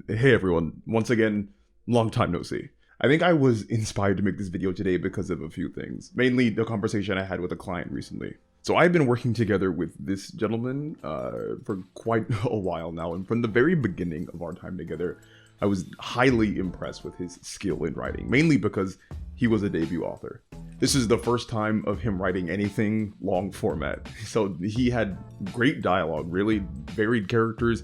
Hey everyone, once again, long time no see. I think I was inspired to make this video today because of a few things, mainly the conversation I had with a client recently. So I've been working together with this gentleman for quite a while now, and from the very beginning of our time together, I was highly impressed with his skill in writing, mainly because he was a debut author. This is the first time of him writing anything long format, so he had great dialogue, really varied characters,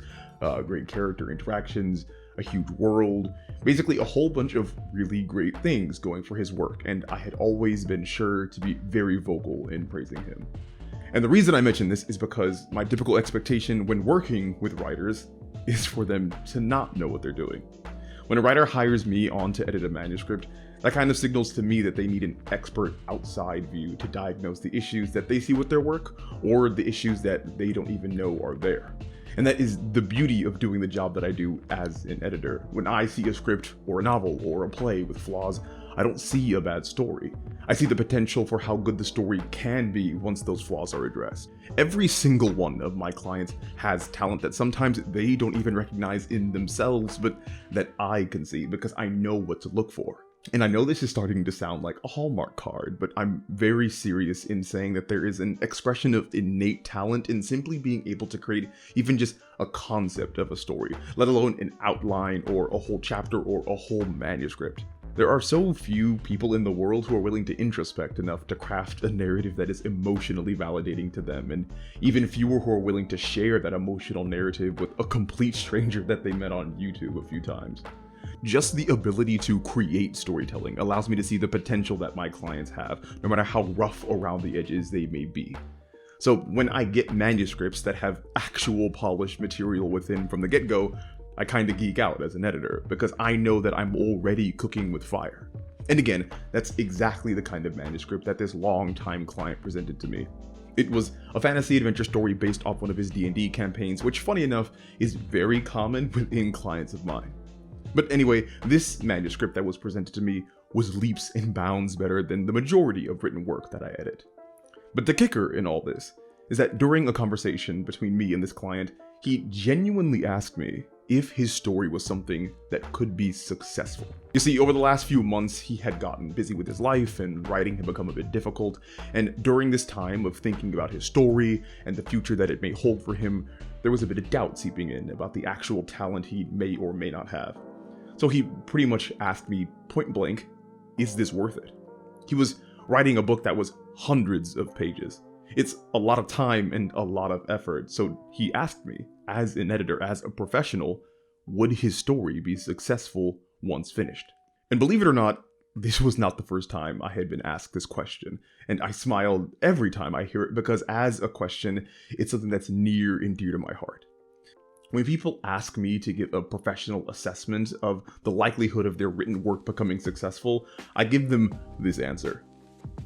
great character interactions, a huge world, basically a whole bunch of really great things going for his work, and I had always been sure to be very vocal in praising him. And the reason I mention this is because my typical expectation when working with writers is for them to not know what they're doing. When a writer hires me on to edit a manuscript, that kind of signals to me that they need an expert outside view to diagnose the issues that they see with their work, or the issues that they don't even know are there. And that is the beauty of doing the job that I do as an editor. When I see a script or a novel or a play with flaws, I don't see a bad story. I see the potential for how good the story can be once those flaws are addressed. Every single one of my clients has talent that sometimes they don't even recognize in themselves, but that I can see because I know what to look for. And I know this is starting to sound like a Hallmark card, but I'm very serious in saying that there is an expression of innate talent in simply being able to create even just a concept of a story, let alone an outline or a whole chapter or a whole manuscript. There are so few people in the world who are willing to introspect enough to craft a narrative that is emotionally validating to them, and even fewer who are willing to share that emotional narrative with a complete stranger that they met on YouTube a few times. Just the ability to create storytelling allows me to see the potential that my clients have, no matter how rough around the edges they may be. So when I get manuscripts that have actual polished material within from the get-go, I kinda geek out as an editor, because I know that I'm already cooking with fire. And again, that's exactly the kind of manuscript that this long-time client presented to me. It was a fantasy adventure story based off one of his D&D campaigns, which funny enough is very common within clients of mine. But anyway, this manuscript that was presented to me was leaps and bounds better than the majority of written work that I edit. But the kicker in all this is that during a conversation between me and this client, he genuinely asked me if his story was something that could be successful. You see, over the last few months, he had gotten busy with his life and writing had become a bit difficult, and during this time of thinking about his story and the future that it may hold for him, there was a bit of doubt seeping in about the actual talent he may or may not have. So he pretty much asked me point blank, is this worth it? He was writing a book that was hundreds of pages. It's a lot of time and a lot of effort, so he asked me, as an editor, as a professional, would his story be successful once finished? And believe it or not, this was not the first time I had been asked this question, and I smile every time I hear it because as a question, it's something that's near and dear to my heart. When people ask me to give a professional assessment of the likelihood of their written work becoming successful, I give them this answer.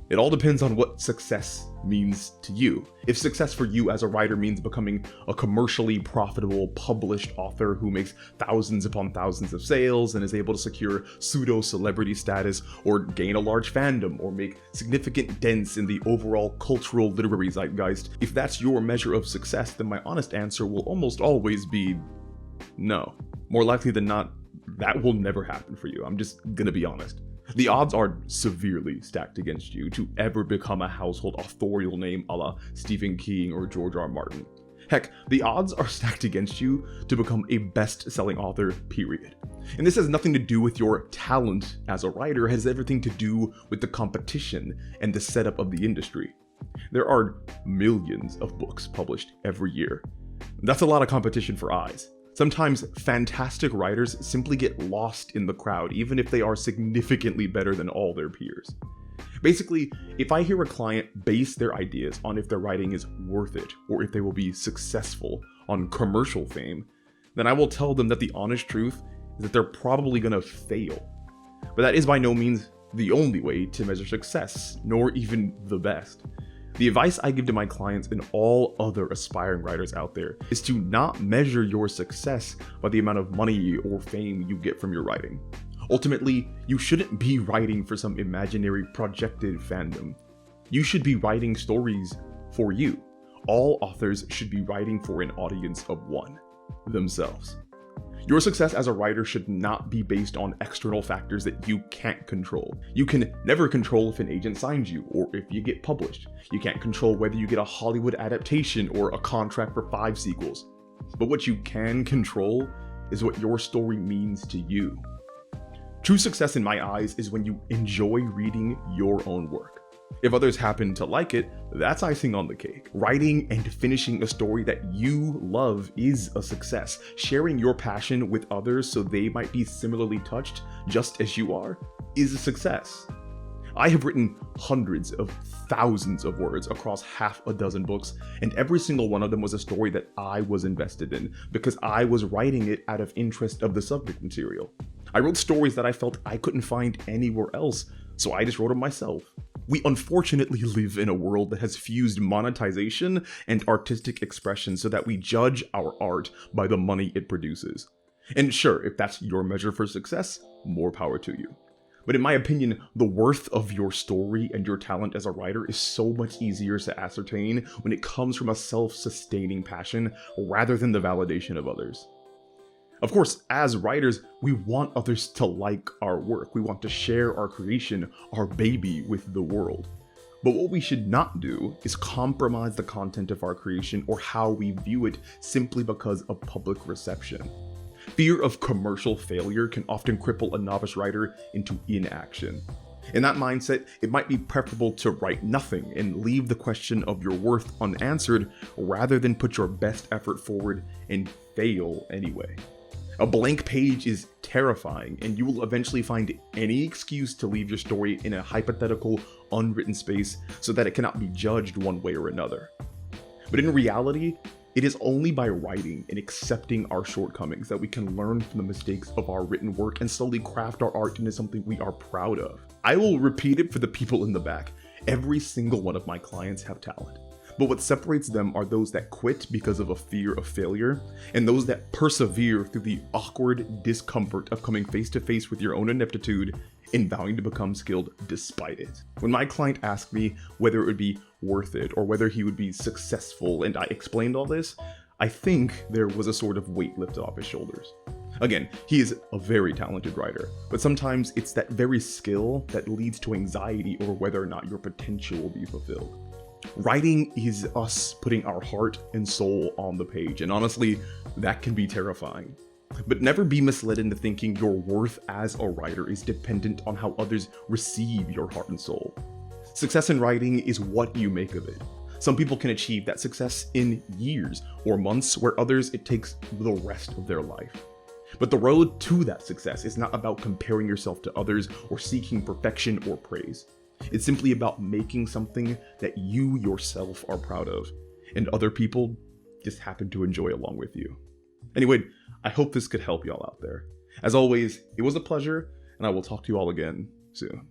It all depends on what success means to you. If success for you as a writer means becoming a commercially profitable published author who makes thousands upon thousands of sales and is able to secure pseudo-celebrity status or gain a large fandom or make significant dents in the overall cultural literary zeitgeist, if that's your measure of success, then my honest answer will almost always be no. More likely than not, that will never happen for you. I'm just gonna be honest. The odds are severely stacked against you to ever become a household authorial name a la Stephen King or George R. R. Martin. Heck, the odds are stacked against you to become a best-selling author, period. And this has nothing to do with your talent as a writer, it has everything to do with the competition and the setup of the industry. There are millions of books published every year. That's a lot of competition for eyes. Sometimes fantastic writers simply get lost in the crowd, even if they are significantly better than all their peers. Basically, if I hear a client base their ideas on if their writing is worth it, or if they will be successful on commercial fame, then I will tell them that the honest truth is that they're probably gonna fail. But that is by no means the only way to measure success, nor even the best. The advice I give to my clients and all other aspiring writers out there is to not measure your success by the amount of money or fame you get from your writing. Ultimately, you shouldn't be writing for some imaginary projected fandom. You should be writing stories for you. All authors should be writing for an audience of one, themselves. Your success as a writer should not be based on external factors that you can't control. You can never control if an agent signs you or if you get published. You can't control whether you get a Hollywood adaptation or a contract for 5 sequels. But what you can control is what your story means to you. True success in my eyes is when you enjoy reading your own work. If others happen to like it, that's icing on the cake. Writing and finishing a story that you love is a success. Sharing your passion with others so they might be similarly touched just as you are is a success. I have written hundreds of thousands of words across half a dozen books, and every single one of them was a story that I was invested in because I was writing it out of interest of the subject material. I wrote stories that I felt I couldn't find anywhere else, so I just wrote them myself. We unfortunately live in a world that has fused monetization and artistic expression so that we judge our art by the money it produces. And sure, if that's your measure for success, more power to you. But in my opinion, the worth of your story and your talent as a writer is so much easier to ascertain when it comes from a self-sustaining passion rather than the validation of others. Of course, as writers, we want others to like our work. We want to share our creation, our baby, with the world. But what we should not do is compromise the content of our creation or how we view it simply because of public reception. Fear of commercial failure can often cripple a novice writer into inaction. In that mindset, it might be preferable to write nothing and leave the question of your worth unanswered rather than put your best effort forward and fail anyway. A blank page is terrifying, and you will eventually find any excuse to leave your story in a hypothetical, unwritten space so that it cannot be judged one way or another. But in reality, it is only by writing and accepting our shortcomings that we can learn from the mistakes of our written work and slowly craft our art into something we are proud of. I will repeat it for the people in the back. Every single one of my clients have talent. But what separates them are those that quit because of a fear of failure, and those that persevere through the awkward discomfort of coming face to face with your own ineptitude and vowing to become skilled despite it. When my client asked me whether it would be worth it or whether he would be successful and I explained all this, I think there was a sort of weight lifted off his shoulders. Again, he is a very talented writer, but sometimes it's that very skill that leads to anxiety over whether or not your potential will be fulfilled. Writing is us putting our heart and soul on the page, and honestly, that can be terrifying. But never be misled into thinking your worth as a writer is dependent on how others receive your heart and soul. Success in writing is what you make of it. Some people can achieve that success in years or months, where others it takes the rest of their life. But the road to that success is not about comparing yourself to others or seeking perfection or praise. It's simply about making something that you yourself are proud of, and other people just happen to enjoy along with you. Anyway, I hope this could help y'all out there. As always, it was a pleasure, and I will talk to you all again soon.